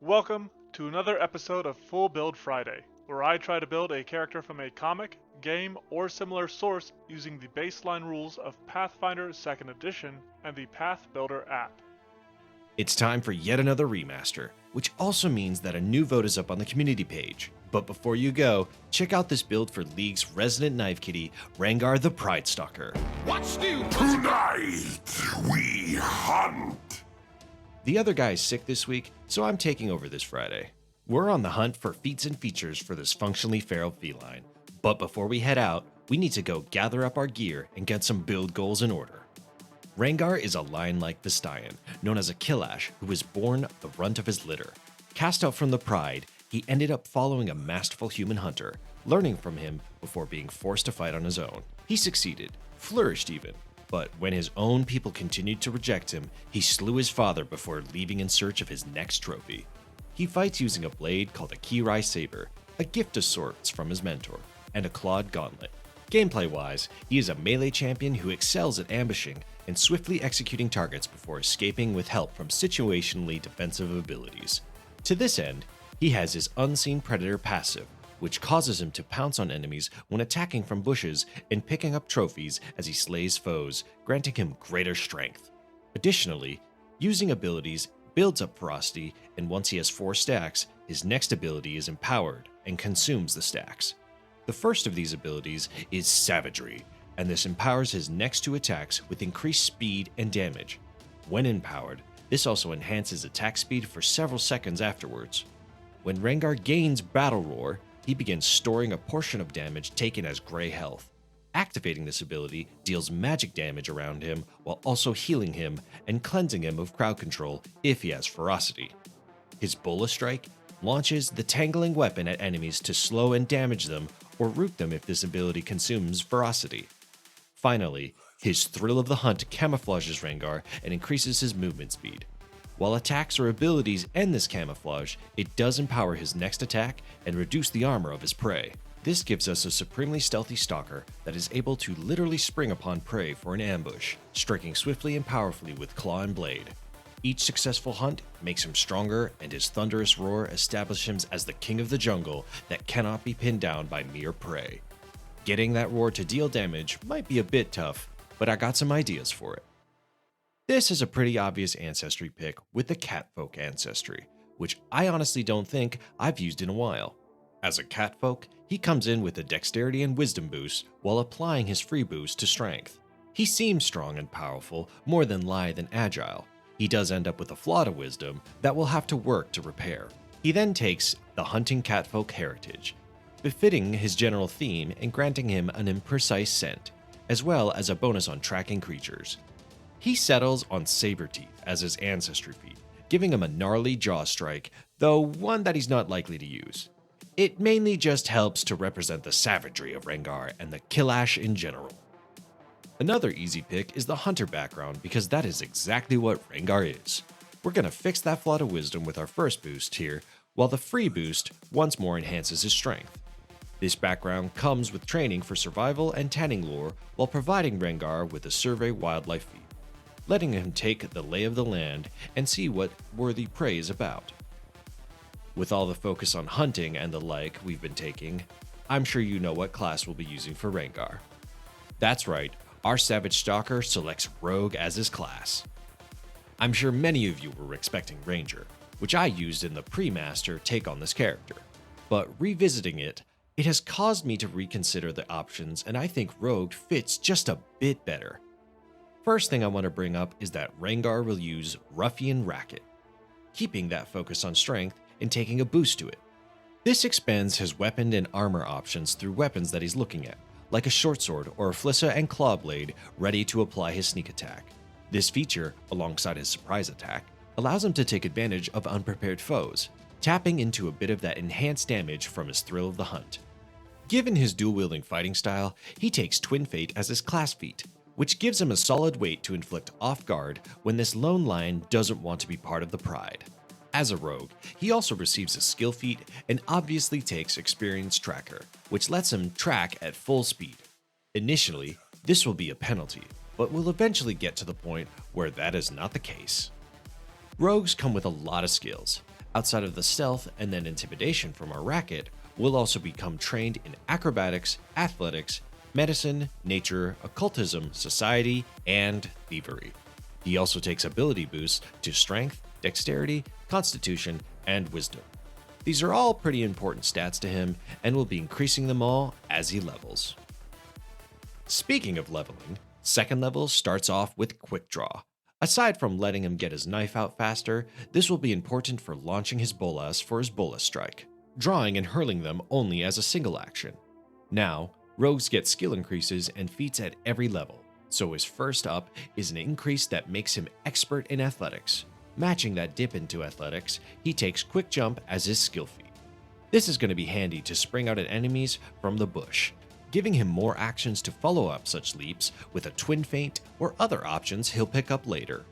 Welcome to another episode of Full Build Friday, where I try to build a character from a comic, game, or similar source using the baseline rules of Pathfinder 2nd Edition and the Path Builder app. It's time for yet another remaster, which also means that a new vote is up on the community page. But before you go, check out this build for League's resident knife kitty, Rengar the Pridestalker. What's new? Tonight we hunt. The other guy is sick this week, so I'm taking over this Friday. We're on the hunt for feats and features for this functionally feral feline. But before we head out, we need to go gather up our gear and get some build goals in order. Rengar is a lion-like Vestian, known as a Killash, who was born the runt of his litter. Cast out from the Pride, he ended up following a masterful human hunter, learning from him before being forced to fight on his own. He succeeded, flourished even, but when his own people continued to reject him, he slew his father before leaving in search of his next trophy. He fights using a blade called a Kirai Saber, a gift of sorts from his mentor, and a clawed gauntlet. Gameplay-wise, he is a melee champion who excels at ambushing and swiftly executing targets before escaping with help from situationally defensive abilities. To this end, he has his Unseen Predator passive, which causes him to pounce on enemies when attacking from bushes and picking up trophies as he slays foes, granting him greater strength. Additionally, using abilities builds up ferocity, and once he has 4 stacks, his next ability is empowered and consumes the stacks. The first of these abilities is Savagery, and this empowers his next 2 attacks with increased speed and damage. When empowered, this also enhances attack speed for several seconds afterwards. When Rengar gains Battle Roar, he begins storing a portion of damage taken as gray health. Activating this ability deals magic damage around him while also healing him and cleansing him of crowd control if he has ferocity. His Bola Strike launches the tangling weapon at enemies to slow and damage them or root them if this ability consumes ferocity. Finally, his Thrill of the Hunt camouflages Rengar and increases his movement speed. While attacks or abilities end this camouflage, it does empower his next attack and reduce the armor of his prey. This gives us a supremely stealthy stalker that is able to literally spring upon prey for an ambush, striking swiftly and powerfully with claw and blade. Each successful hunt makes him stronger, and his thunderous roar establishes him as the king of the jungle that cannot be pinned down by mere prey. Getting that roar to deal damage might be a bit tough, but I got some ideas for it. This is a pretty obvious ancestry pick with the Catfolk ancestry, which I honestly don't think I've used in a while. As a Catfolk, he comes in with a dexterity and wisdom boost while applying his free boost to strength. He seems strong and powerful, more than lithe and agile. He does end up with a flaw to wisdom that will have to work to repair. He then takes the Hunting Catfolk heritage, befitting his general theme and granting him an imprecise scent, as well as a bonus on tracking creatures. He settles on Saber Teeth as his ancestry feat, giving him a gnarly jaw strike, though one that he's not likely to use. It mainly just helps to represent the savagery of Rengar and the Killash in general. Another easy pick is the Hunter background because that is exactly what Rengar is. We're going to fix that flaw to wisdom with our first boost here, while the free boost once more enhances his strength. This background comes with training for survival and tanning lore while providing Rengar with a survey wildlife feat, letting him take the lay of the land and see what worthy prey is about. With all the focus on hunting and the like we've been taking, I'm sure you know what class we'll be using for Rengar. That's right, our Savage Stalker selects Rogue as his class. I'm sure many of you were expecting Ranger, which I used in the pre-master take on this character, but revisiting it has caused me to reconsider the options, and I think Rogue fits just a bit better. First thing I want to bring up is that Rengar will use Ruffian Racket, keeping that focus on strength and taking a boost to it. This expands his weapon and armor options through weapons that he's looking at, like a short sword or a Flissa and Claw Blade ready to apply his sneak attack. This feature, alongside his surprise attack, allows him to take advantage of unprepared foes, tapping into a bit of that enhanced damage from his Thrill of the Hunt. Given his dual-wielding fighting style, he takes Twin Fate as his class feat, which gives him a solid weight to inflict off guard when this lone lion doesn't want to be part of the Pride. As a rogue, he also receives a skill feat and obviously takes Experience Tracker, which lets him track at full speed. Initially, this will be a penalty, but will eventually get to the point where that is not the case. Rogues come with a lot of skills, Outside of the stealth and then intimidation from our racket, we'll also become trained in acrobatics, athletics, medicine, nature, occultism, society, and thievery. He also takes ability boosts to strength, dexterity, constitution, and wisdom. These are all pretty important stats to him, and we'll be increasing them all as he levels. Speaking of leveling, second level starts off with Quick Draw. Aside from letting him get his knife out faster, this will be important for launching his bolas for his bola strike, drawing and hurling them only as a single action. Now, rogues get skill increases and feats at every level, so his first up is an increase that makes him expert in athletics. Matching that dip into athletics, he takes Quick Jump as his skill feat. This is going to be handy to spring out at enemies from the bush, giving him more actions to follow up such leaps with a twin feint or other options he'll pick up later.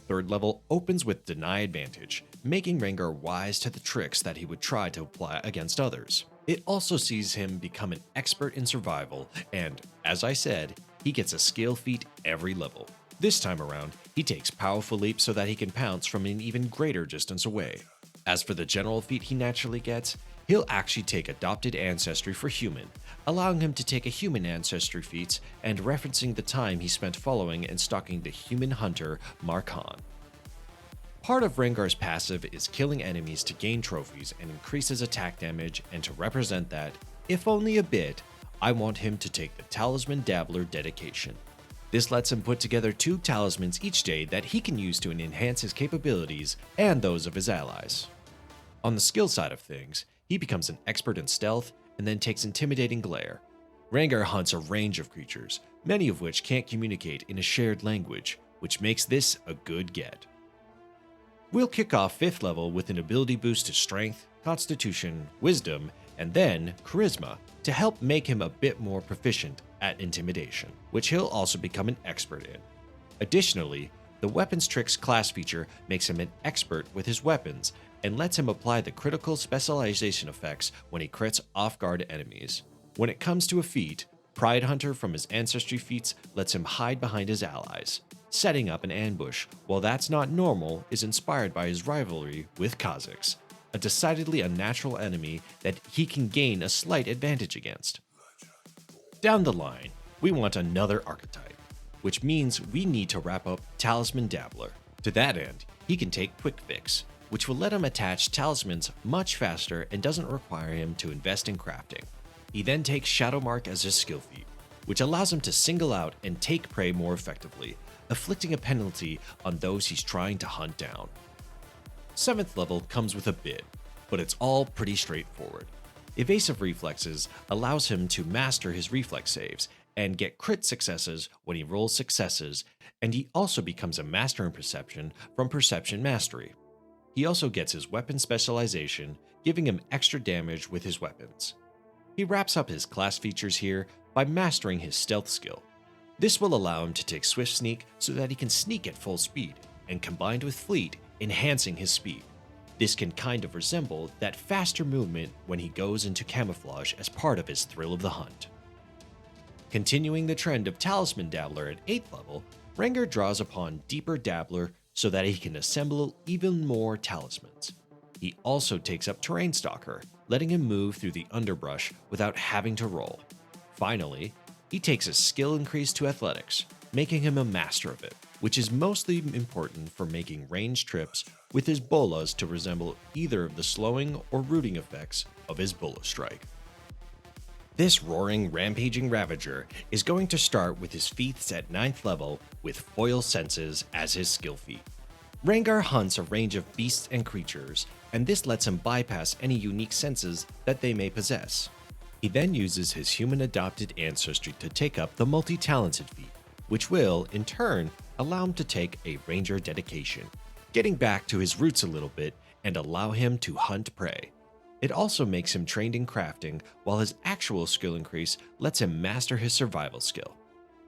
Third level opens with Deny Advantage, making Rengar wise to the tricks that he would try to apply against others. It also sees him become an expert in survival, and, as I said, he gets a skill feat every level. This time around, he takes Powerful Leap so that he can pounce from an even greater distance away. As for the general feat he naturally gets, he'll actually take Adopted Ancestry for Human, allowing him to take a human ancestry feats and referencing the time he spent following and stalking the human hunter Markan. Part of Rengar's passive is killing enemies to gain trophies and increase his attack damage, and to represent that, if only a bit, I want him to take the Talisman Dabbler dedication. This lets him put together 2 talismans each day that he can use to enhance his capabilities and those of his allies. On the skill side of things, he becomes an expert in stealth and then takes Intimidating Glare. Rengar hunts a range of creatures, many of which can't communicate in a shared language, which makes this a good get. We'll kick off 5th level with an ability boost to Strength, Constitution, Wisdom, and then Charisma to help make him a bit more proficient at Intimidation, which he'll also become an expert in. Additionally, the Weapons Tricks class feature makes him an expert with his weapons and lets him apply the critical specialization effects when he crits off-guard enemies. When it comes to a feat, Pride Hunter from his Ancestry feats lets him hide behind his allies, setting up an ambush. While that's not normal, is inspired by his rivalry with Kha'Zix, a decidedly unnatural enemy that he can gain a slight advantage against. Down the line, we want another archetype, which means we need to wrap up Talisman Dabbler. To that end, he can take Quick Fix, which will let him attach talismans much faster and doesn't require him to invest in crafting. He then takes Shadow Mark as his skill feat, which allows him to single out and take prey more effectively, afflicting a penalty on those he's trying to hunt down. 7th level comes with a bid, but it's all pretty straightforward. Evasive Reflexes allows him to master his reflex saves and get crit successes when he rolls successes, and he also becomes a master in Perception from Perception Mastery. He also gets his weapon specialization, giving him extra damage with his weapons. He wraps up his class features here by mastering his stealth skill. This will allow him to take Swift Sneak so that he can sneak at full speed, and combined with Fleet, enhancing his speed. This can kind of resemble that faster movement when he goes into camouflage as part of his Thrill of the Hunt. Continuing the trend of Talisman Dabbler at 8th level, Rengar draws upon Deeper Dabbler so that he can assemble even more talismans. He also takes up Terrain Stalker, letting him move through the underbrush without having to roll. Finally, he takes a skill increase to Athletics, making him a master of it, which is mostly important for making ranged trips with his bolas to resemble either of the slowing or rooting effects of his bola strike. This roaring, rampaging Ravager is going to start with his feats at 9th level with Foil Senses as his skill feat. Rengar hunts a range of beasts and creatures, and this lets him bypass any unique senses that they may possess. He then uses his human adopted ancestry to take up the multi-talented feat, which will, in turn, allow him to take a ranger dedication, getting back to his roots a little bit and allow him to hunt prey. It also makes him trained in crafting, while his actual skill increase lets him master his survival skill.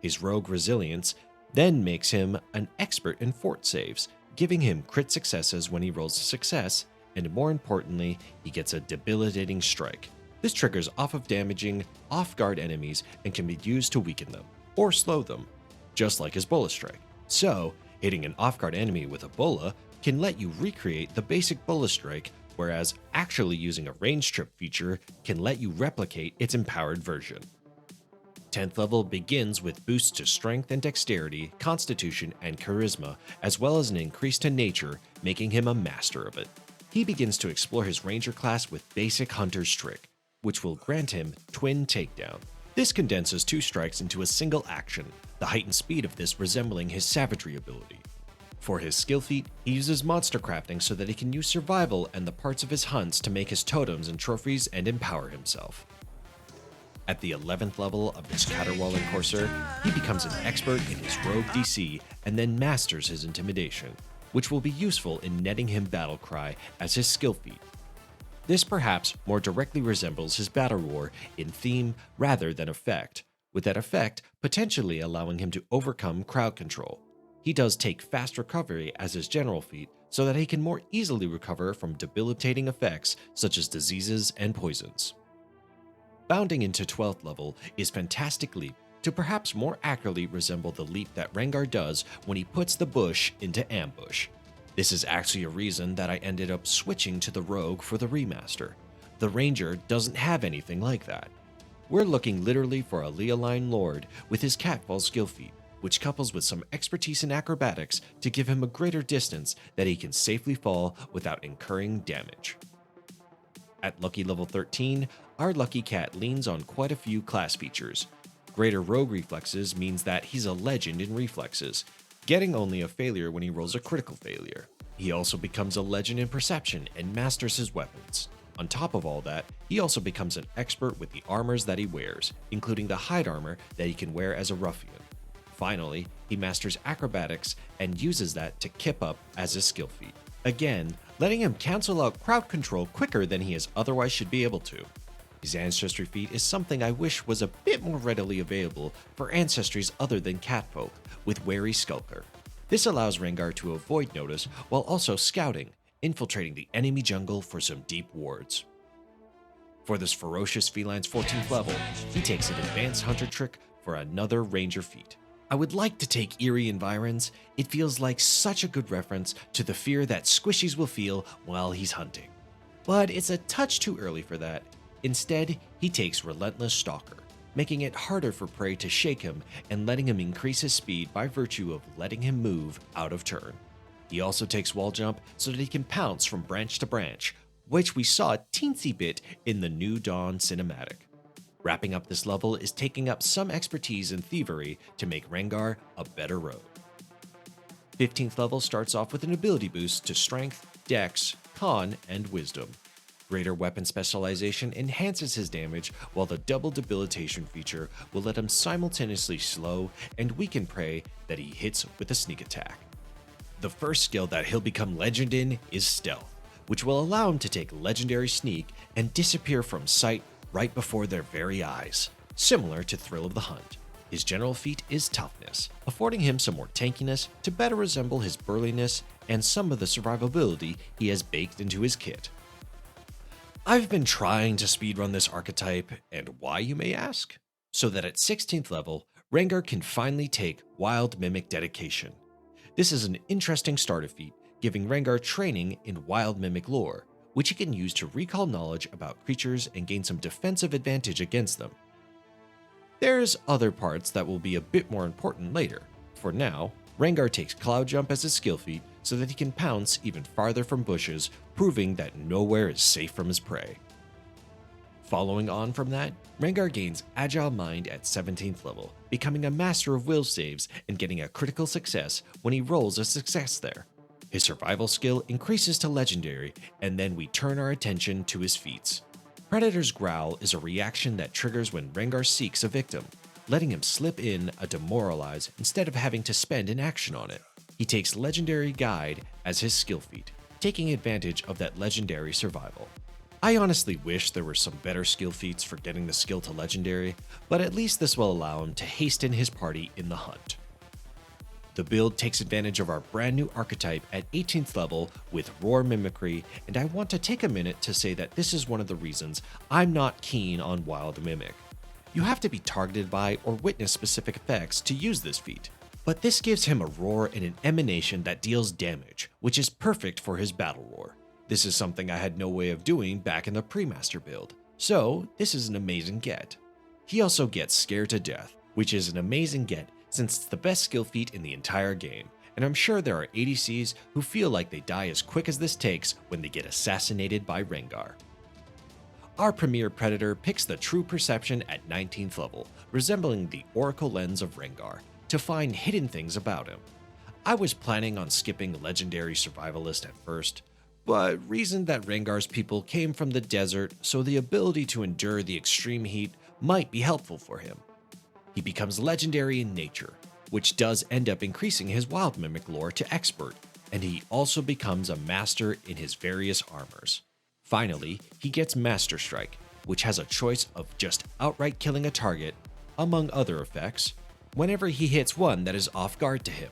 His rogue resilience then makes him an expert in fort saves, giving him crit successes when he rolls a success, and more importantly, he gets a debilitating strike. This triggers off of damaging off-guard enemies and can be used to weaken them, or slow them, just like his bola strike. So, hitting an off-guard enemy with a bola can let you recreate the basic bullet strike, whereas actually using a range trip feature can let you replicate its empowered version. 10th level begins with boosts to strength and dexterity, constitution, and charisma, as well as an increase to nature, making him a master of it. He begins to explore his ranger class with basic hunter's trick, which will grant him twin takedown. This condenses 2 strikes into a single action, the heightened speed of this resembling his savagery ability. For his skill feat, he uses monster crafting so that he can use survival and the parts of his hunts to make his totems and trophies and empower himself. At the 11th level of this caterwauling courser, he becomes an expert in his rogue DC and then masters his intimidation, which will be useful in netting him battle cry as his skill feat. This perhaps more directly resembles his battle roar in theme rather than effect, with that effect potentially allowing him to overcome crowd control. He does take fast recovery as his general feat so that he can more easily recover from debilitating effects such as diseases and poisons. Bounding into 12th level is Fantastic Leap to perhaps more accurately resemble the leap that Rengar does when he puts the bush into ambush. This is actually a reason that I ended up switching to the rogue for the remaster. The ranger doesn't have anything like that. We're looking literally for a Leoline Lord with his catfall skill feat, which couples with some expertise in acrobatics to give him a greater distance that he can safely fall without incurring damage. At lucky level 13, our lucky cat leans on quite a few class features. Greater rogue reflexes means that he's a legend in reflexes, getting only a failure when he rolls a critical failure. He also becomes a legend in perception and masters his weapons. On top of all that, he also becomes an expert with the armors that he wears, including the hide armor that he can wear as a ruffian. Finally, he masters acrobatics and uses that to kip up as his skill feat. Again, letting him cancel out crowd control quicker than he otherwise should be able to. His Ancestry feat is something I wish was a bit more readily available for ancestries other than catfolk, with Wary Skulker. This allows Rengar to avoid notice while also scouting, infiltrating the enemy jungle for some deep wards. For this ferocious feline's 14th level, he takes an advanced hunter trick for another ranger feat. I would like to take eerie environs. It feels like such a good reference to the fear that squishies will feel while he's hunting. But it's a touch too early for that. Instead, he takes Relentless Stalker, making it harder for prey to shake him and letting him increase his speed by virtue of letting him move out of turn. He also takes Wall Jump so that he can pounce from branch to branch, which we saw a teensy bit in the New Dawn cinematic. Wrapping up this level is taking up some expertise in thievery to make Rengar a better rogue. 15th level starts off with an ability boost to Strength, Dex, Con, and Wisdom. Greater weapon specialization enhances his damage, while the double debilitation feature will let him simultaneously slow and weaken prey that he hits with a sneak attack. The first skill that he'll become legend in is Stealth, which will allow him to take Legendary Sneak and disappear from sight right before their very eyes, similar to Thrill of the Hunt. His general feat is Toughness, affording him some more tankiness to better resemble his burliness and some of the survivability he has baked into his kit. I've been trying to speedrun this archetype, and why, you may ask? So that at 16th level, Rengar can finally take Wild Mimic Dedication. This is an interesting starter feat, giving Rengar training in Wild Mimic lore, which he can use to recall knowledge about creatures and gain some defensive advantage against them. There's other parts that will be a bit more important later. For now, Rengar takes Cloud Jump as his skill feat so that he can pounce even farther from bushes, proving that nowhere is safe from his prey. Following on from that, Rengar gains Agile Mind at 17th level, becoming a master of will saves and getting a critical success when he rolls a success there. His survival skill increases to legendary, and then we turn our attention to his feats. Predator's Growl is a reaction that triggers when Rengar seeks a victim, letting him slip in a Demoralize instead of having to spend an action on it. He takes Legendary Guide as his skill feat, taking advantage of that legendary survival. I honestly wish there were some better skill feats for getting the skill to legendary, but at least this will allow him to hasten his party in the hunt. The build takes advantage of our brand new archetype at 18th level with Roar Mimicry, and I want to take a minute to say that this is one of the reasons I'm not keen on Wild Mimic. You have to be targeted by or witness specific effects to use this feat. But this gives him a roar and an emanation that deals damage, which is perfect for his battle roar. This is something I had no way of doing back in the pre-master build, so this is an amazing get. He also gets Scared to Death, which is an amazing get since it's the best skill feat in the entire game, and I'm sure there are ADCs who feel like they die as quick as this takes when they get assassinated by Rengar. Our Premier Predator picks the True Perception at 19th level, resembling the Oracle Lens of Rengar, to find hidden things about him. I was planning on skipping Legendary Survivalist at first, but reasoned that Rengar's people came from the desert, so the ability to endure the extreme heat might be helpful for him. He becomes legendary in nature, which does end up increasing his wild mimic lore to expert, and he also becomes a master in his various armors. Finally, he gets Master Strike, which has a choice of just outright killing a target, among other effects, whenever he hits one that is off guard to him.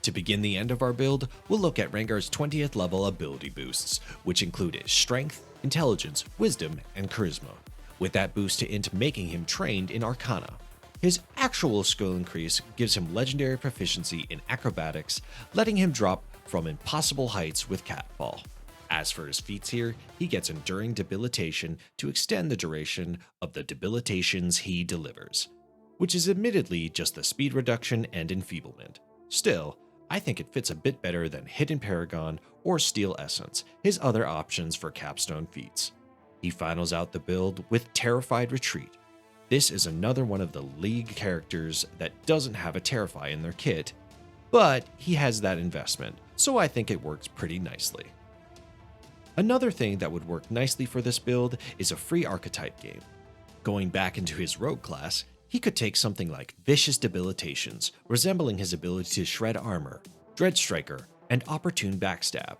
To begin the end of our build, we'll look at Rengar's 20th level ability boosts, which include his Strength, Intelligence, Wisdom, and Charisma, with that boost to Int making him trained in Arcana. His actual skill increase gives him legendary proficiency in Acrobatics, letting him drop from impossible heights with Catfall. As for his feats here, he gets Enduring Debilitation to extend the duration of the debilitations he delivers, which is admittedly just the speed reduction and enfeeblement. Still, I think it fits a bit better than Hidden Paragon or Steel Essence, his other options for Capstone feats. He finals out the build with Terrified Retreat. This is another one of the League characters that doesn't have a Terrify in their kit, but he has that investment, so I think it works pretty nicely. Another thing that would work nicely for this build is a free archetype game. Going back into his rogue class, he could take something like Vicious Debilitations, resembling his ability to shred armor, Dread Striker, and Opportune Backstab.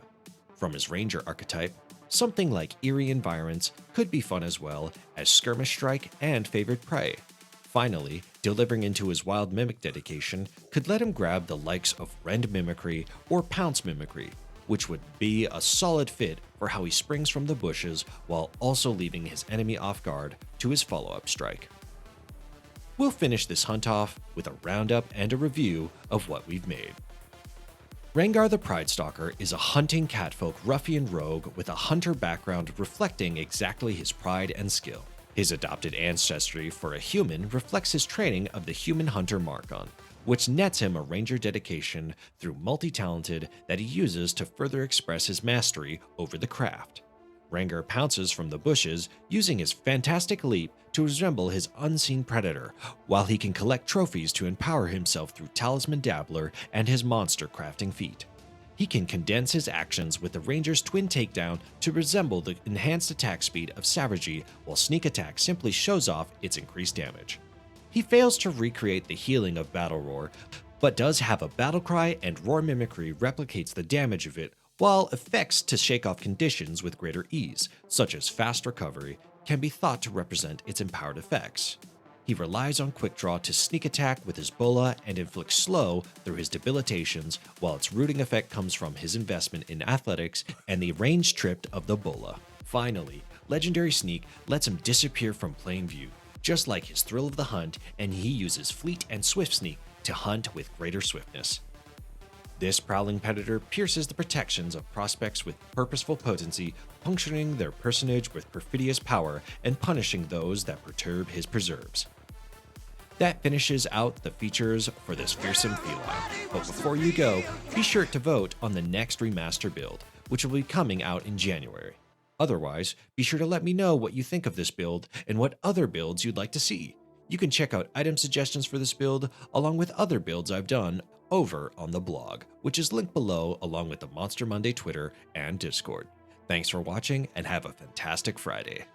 From his Ranger archetype, something like Eerie Environs could be fun as well as Skirmish Strike and Favored Prey. Finally, delivering into his Wild Mimic dedication could let him grab the likes of Rend Mimicry or Pounce Mimicry, which would be a solid fit for how he springs from the bushes while also leaving his enemy off guard to his follow-up strike. We'll finish this hunt off with a roundup and a review of what we've made. Rengar the Pridestalker is a hunting catfolk ruffian rogue with a hunter background reflecting exactly his pride and skill. His adopted ancestry for a human reflects his training of the human hunter Markon, which nets him a ranger dedication through multi-talented that he uses to further express his mastery over the craft. Rengar pounces from the bushes using his fantastic leap to resemble his unseen predator, while he can collect trophies to empower himself through Talisman Dabbler and his monster crafting feat. He can condense his actions with the Ranger's twin takedown to resemble the enhanced attack speed of Savagery, while Sneak Attack simply shows off its increased damage. He fails to recreate the healing of Battle Roar, but does have a Battle Cry, and Roar Mimicry replicates the damage of it, while effects to shake off conditions with greater ease, such as fast recovery, can be thought to represent its empowered effects. He relies on Quick Draw to sneak attack with his bola and inflict slow through his debilitations, while its rooting effect comes from his investment in athletics and the range tripped of the bola. Finally, Legendary Sneak lets him disappear from plain view, just like his Thrill of the Hunt, and he uses Fleet and Swift Sneak to hunt with greater swiftness. This prowling predator pierces the protections of prospects with purposeful potency, puncturing their personage with perfidious power and punishing those that perturb his preserves. That finishes out the features for this fearsome feline, but before you go, be sure to vote on the next remaster build, which will be coming out in January. Otherwise, be sure to let me know what you think of this build and what other builds you'd like to see. You can check out item suggestions for this build, along with other builds I've done over on the blog, which is linked below along with the Monster Monday Twitter and Discord. Thanks for watching and have a fantastic Friday.